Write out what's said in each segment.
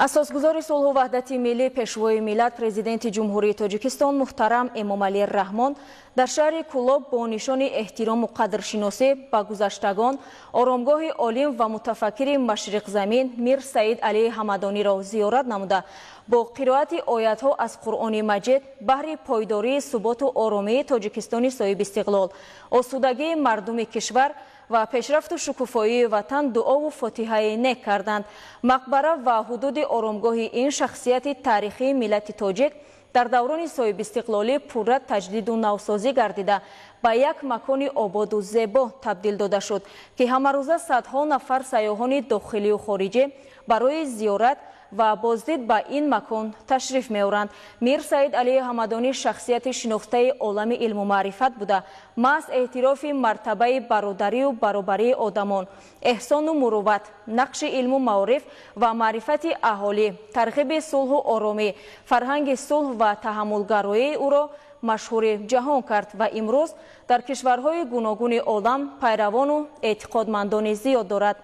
اساسگزار صلح و وحدت ملی پیشوای ملت پرزیدنت جمهوری تاجیکستان محترم امامعلی رحمان در شهر کولاب با نشان احترام و قدرشناسی به گذشتگان آرامگاه عالم و متفکر مشرق زمین میر سعید علی حمدانی را زیارت نموده با قرائت آیات ها از قرآن مجید بهر پایداری ثبات و آرامی تاجیکستان صاحب استقلال، آسودگی مردم کشور و پیشرفت و شکوفایی وطن دعا و فاتحه نیک کردند. مقبره و حدود آرامگاه این شخصیت تاریخی ملت تاجیک در دوران صاحب استقلالی پورا تجدید و نوسازی گردیده به یک مکان آباد و زیبا تبدیل داده شد که همه روزه صدها نفر سیاحان داخلی و خارجی برای زیارت و بازدید به این مکان تشریف می‌آورند. میر سعید علی حمدانی شخصیت شناخته عالم علم و معرفت بوده. محض اعتراف مرتبه برادری و برابری آدمان، احسان و مروت، نقش علم و معارف و معرفت اهالی، ترغیب صلح و آرامی، فرهنگ صلح و تحملگرایی او را مشهور جهان کرد و امروز در کشورهای گوناگون عالم پیروان و اعتقادمندان زیاد دارد.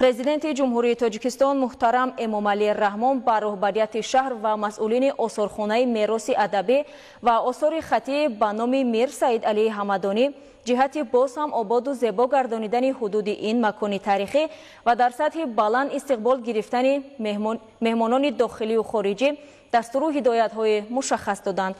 پرزیدنت جمهوری تاجیکستان محترم امامعلی رحمان با رهبریت شهر و مسئولین آثارخانه میراث ادبی و آثار خطی به نام میر سعید علی حمدانی جهت باز هم آباد و زیبا گردانیدن حدود این مکان تاریخی و در سطح بلند استقبال گرفتن مهمانان داخلی و خارجی دستور و هدایت های مشخص دادند.